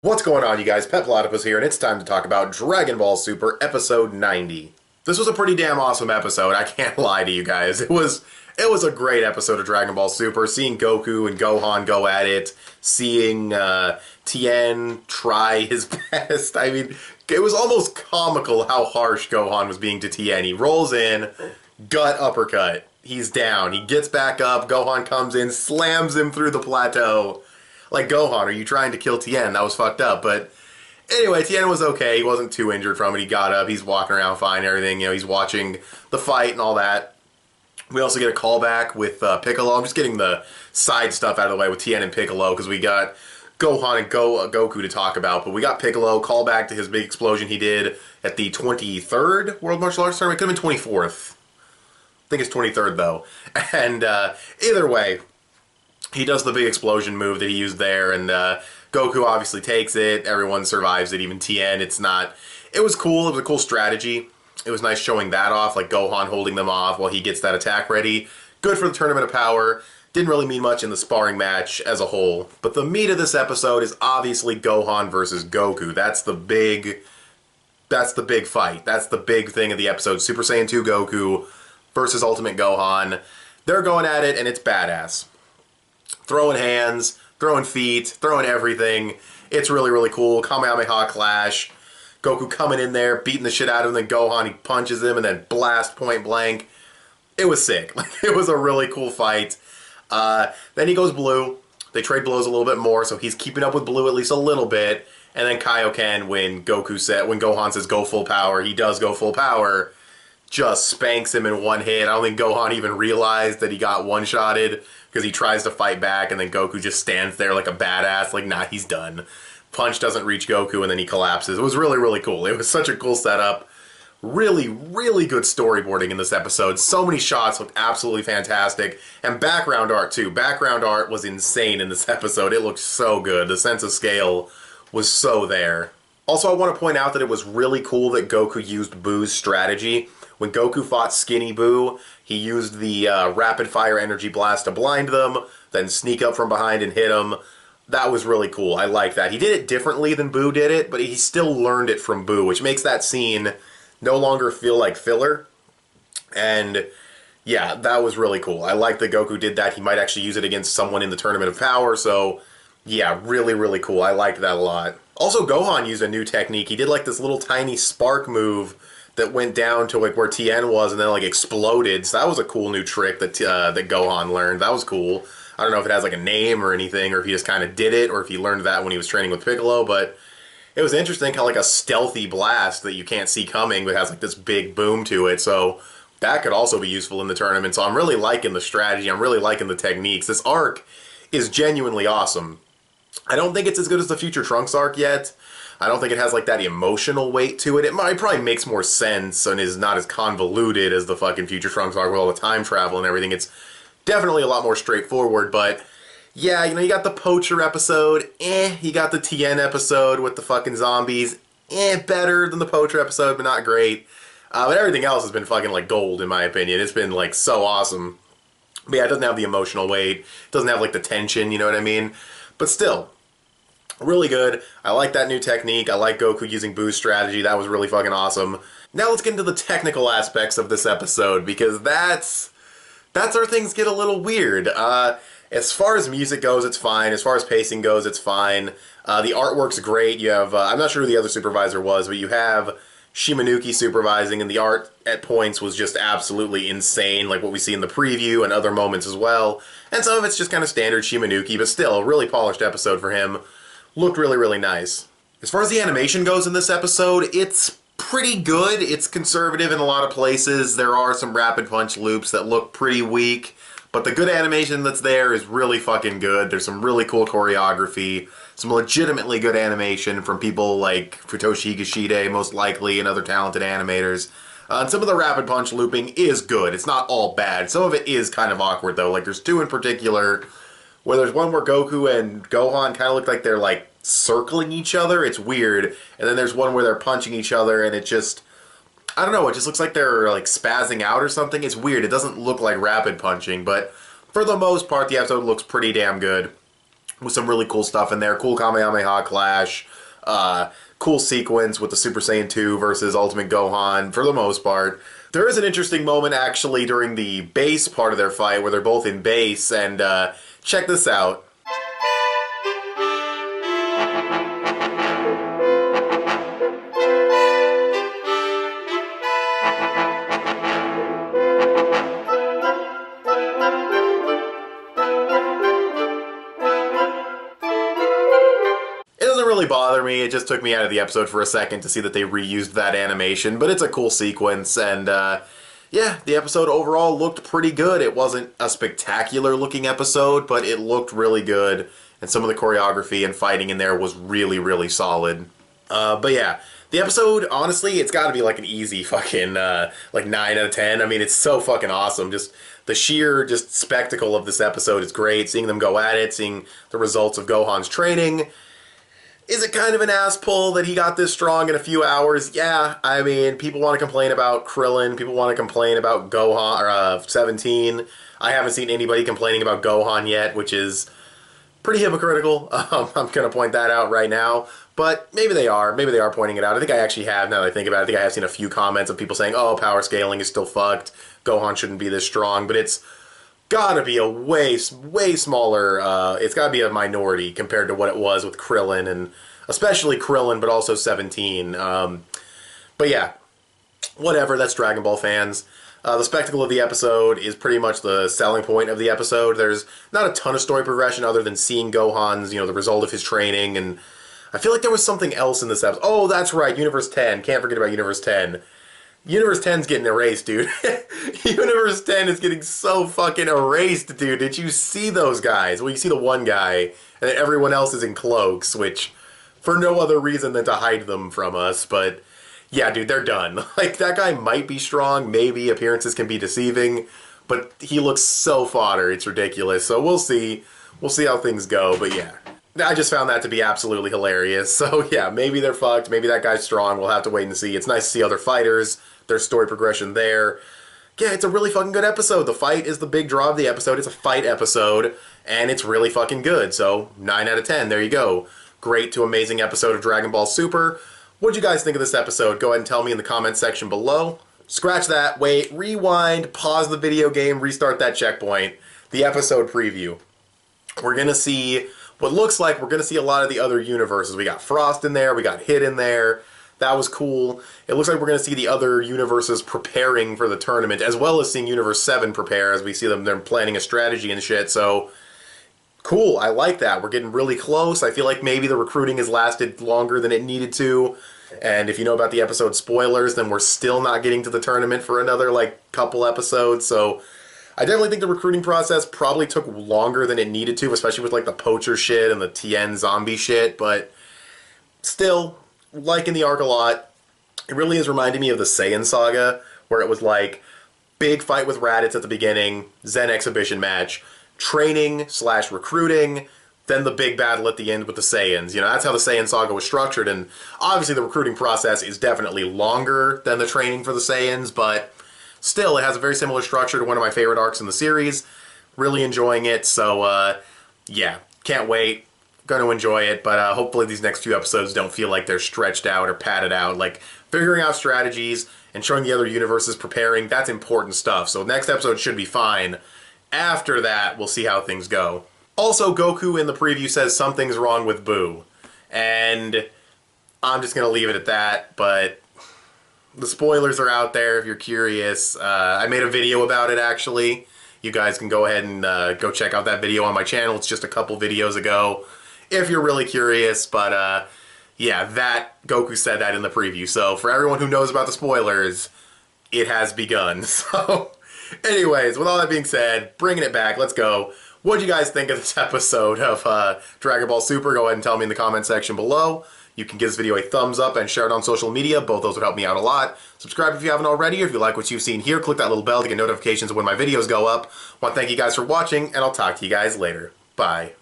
What's going on, you guys? Pep Platypus here, and it's time to talk about Dragon Ball Super Episode 90. This was a pretty damn awesome episode, I can't lie to you guys. It was a great episode of Dragon Ball Super, seeing Goku and Gohan go at it, seeing Tien try his best. I mean, it was almost comical how harsh Gohan was being to Tien. He rolls in, gut uppercut. He's down. He gets back up. Gohan comes in, slams him through the plateau. Like, Gohan, are you trying to kill Tien? That was fucked up. But anyway, Tien was okay. He wasn't too injured from it. He got up. He's walking around fine and everything. You know, he's watching the fight and all that. We also get a callback with Piccolo. I'm just getting the side stuff out of the way with Tien and Piccolo because we got Gohan and Goku to talk about. But we got Piccolo, callback to his big explosion he did at the 23rd World Martial Arts Tournament. It could have been 24th. I think it's 23rd, though. And either way, he does the big explosion move that he used there, and Goku obviously takes it. Everyone survives it, even Tien. It was cool. It was a cool strategy. It was nice showing that off, like Gohan holding them off while he gets that attack ready. Good for the Tournament of Power. Didn't really mean much in the sparring match as a whole. But the meat of this episode is obviously Gohan versus Goku. That's the big fight. That's the big thing of the episode. Super Saiyan 2 Goku versus Ultimate Gohan. They're going at it, and it's badass. Throwing hands, throwing feet, throwing everything. It's really, really cool. Kamehameha clash. Goku coming in there, beating the shit out of him, then Gohan, he punches him, and then blast point blank. It was sick. It was a really cool fight. Then he goes blue. They trade blows a little bit more, so he's keeping up with blue at least a little bit. And then Kaioken, when Gohan says go full power, he does go full power. Just spanks him in one hit. I don't think Gohan even realized that he got one-shotted because he tries to fight back and then Goku just stands there like a badass, like, nah, he's done. Punch doesn't reach Goku and then he collapses. It was really, really cool. It was such a cool setup. Really, really good storyboarding in this episode. So many shots looked absolutely fantastic. And background art, too. Background art was insane in this episode. It looked so good. The sense of scale was so there. Also, I want to point out that it was really cool that Goku used Boo's strategy. When Goku fought Skinny Boo, he used the rapid fire energy blast to blind them, then sneak up from behind and hit him. That was really cool. I like that. He did it differently than Boo did it, but he still learned it from Boo, which makes that scene no longer feel like filler. And yeah, that was really cool. I like that Goku did that. He might actually use it against someone in the Tournament of Power, so yeah, really, really cool. I liked that a lot. Also, Gohan used a new technique. He did like this little tiny spark move that went down to like where Tien was and then like exploded. So that was a cool new trick that that Gohan learned. That was cool. I don't know if it has like a name or anything, or if he just kind of did it, or if he learned that when he was training with Piccolo, but it was interesting, kind of like a stealthy blast that you can't see coming, but has like this big boom to it. So that could also be useful in the tournament. So I'm really liking the strategy. I'm really liking the techniques. This arc is genuinely awesome. I don't think it's as good as the Future Trunks arc yet. I don't think it has like that emotional weight to it. It probably makes more sense and is not as convoluted as the fucking Future Trunks arc with all the time travel and everything. It's definitely a lot more straightforward, but yeah, you know, you got the Poacher episode, you got the Tien episode with the fucking zombies, better than the Poacher episode, but not great. But everything else has been fucking like gold, in my opinion. It's been like so awesome. But yeah, it doesn't have the emotional weight. It doesn't have like the tension, you know what I mean? But still, really good. I like that new technique. I like Goku using Boo's strategy. That was really fucking awesome. Now let's get into the technical aspects of this episode, because that's where things get a little weird. As far as music goes, it's fine. As far as pacing goes, it's fine. The artwork's great. You have, I'm not sure who the other supervisor was, but you have Shimanuki supervising, and the art at points was just absolutely insane, like what we see in the preview and other moments as well. And some of it's just kind of standard Shimanuki, but still, a really polished episode for him. Looked really, really nice. As far as the animation goes in this episode, it's pretty good. It's conservative in a lot of places. There are some rapid punch loops that look pretty weak, but the good animation that's there is really fucking good. There's some really cool choreography, some legitimately good animation from people like Futoshi Higashide, most likely, and other talented animators. And some of the rapid punch looping is good. It's not all bad. Some of it is kind of awkward, though. Like, there's two in particular where there's one where Goku and Gohan kind of look like they're, like, circling each other. It's weird. And then there's one where they're punching each other, and it just, I don't know, it just looks like they're, like, spazzing out or something. It's weird. It doesn't look like rapid punching, but for the most part, the episode looks pretty damn good. with some really cool stuff in there. Cool Kamehameha Clash. Cool sequence with the Super Saiyan 2 versus Ultimate Gohan for the most part. There is an interesting moment actually during the base part of their fight where they're both in base, and check this out. Really bother me. It just took me out of the episode for a second to see that they reused that animation, but it's a cool sequence, and yeah, the episode overall looked pretty good. It wasn't a spectacular looking episode, but it looked really good, and some of the choreography and fighting in there was really, really solid. But yeah, the episode, honestly, it's gotta be like an easy fucking like 9 out of 10. I mean, it's so fucking awesome. Just the sheer just spectacle of this episode is great. Seeing them go at it, seeing the results of Gohan's training. Is it kind of an ass pull that he got this strong in a few hours? Yeah, I mean, people want to complain about Krillin, people want to complain about Gohan, or 17. I haven't seen anybody complaining about Gohan yet, which is pretty hypocritical. I'm going to point that out right now. But maybe they are pointing it out. I think I actually have, now that I think about it. I think I have seen a few comments of people saying, oh, power scaling is still fucked. Gohan shouldn't be this strong, but it's gotta be a way smaller, it's gotta be a minority compared to what it was with Krillin, and especially Krillin, but also 17. But yeah, whatever, that's Dragon Ball fans. The spectacle of the episode is pretty much the selling point of the episode. There's not a ton of story progression other than seeing Gohan's, the result of his training, and I feel like there was something else in this episode. Oh, that's right, Universe 10. Can't forget about Universe 10. Universe 10's getting erased, dude. Universe 10 is getting so fucking erased, dude. Did you see those guys? Well, you see the one guy, and then everyone else is in cloaks, which, for no other reason than to hide them from us, but yeah, dude, they're done. Like, that guy might be strong, maybe appearances can be deceiving, but he looks so fodder, it's ridiculous. So we'll see. We'll see how things go, but yeah. I just found that to be absolutely hilarious. So yeah, maybe they're fucked, maybe that guy's strong, we'll have to wait and see. It's nice to see other fighters, there's story progression there. Yeah, it's a really fucking good episode. The fight is the big draw of the episode. It's a fight episode, and it's really fucking good. So, 9 out of 10, there you go. Great to amazing episode of Dragon Ball Super. What'd you guys think of this episode? Go ahead and tell me in the comments section below. Scratch that, wait, rewind, pause the video game, restart that checkpoint. The episode preview. We're gonna see what looks like we're gonna see a lot of the other universes. We got Frost in there, we got Hit in there. That was cool. It looks like we're going to see the other universes preparing for the tournament, as well as seeing Universe 7 prepare as we see them. They're planning a strategy and shit, so cool. I like that. We're getting really close. I feel like maybe the recruiting has lasted longer than it needed to, and if you know about the episode spoilers, then we're still not getting to the tournament for another, couple episodes, so I definitely think the recruiting process probably took longer than it needed to, especially with, the poacher shit and the Tien zombie shit, but still, liking the arc a lot. It really is reminding me of the Saiyan saga, where it was big fight with Raditz at the beginning, Zen exhibition match, training/recruiting, then the big battle at the end with the Saiyans. That's how the Saiyan saga was structured, and obviously the recruiting process is definitely longer than the training for the Saiyans, but still, it has a very similar structure to one of my favorite arcs in the series. Really enjoying it, so yeah, can't wait. Going to enjoy it, but hopefully these next few episodes don't feel like they're stretched out or padded out. Figuring out strategies and showing the other universes preparing, that's important stuff. So next episode should be fine. After that, we'll see how things go. Also, Goku in the preview says something's wrong with Boo. And I'm just going to leave it at that, but the spoilers are out there if you're curious. I made a video about it, actually. You guys can go ahead and go check out that video on my channel. It's just a couple videos ago, if you're really curious, but yeah, that Goku said that in the preview. So for everyone who knows about the spoilers, it has begun. So anyways, with all that being said, bringing it back, let's go. What do you guys think of this episode of Dragon Ball Super? Go ahead and tell me in the comment section below. You can give this video a thumbs up and share it on social media. Both those would help me out a lot. Subscribe if you haven't already. If you like what you've seen here, click that little bell to get notifications when my videos go up. I want to thank you guys for watching, and I'll talk to you guys later. Bye.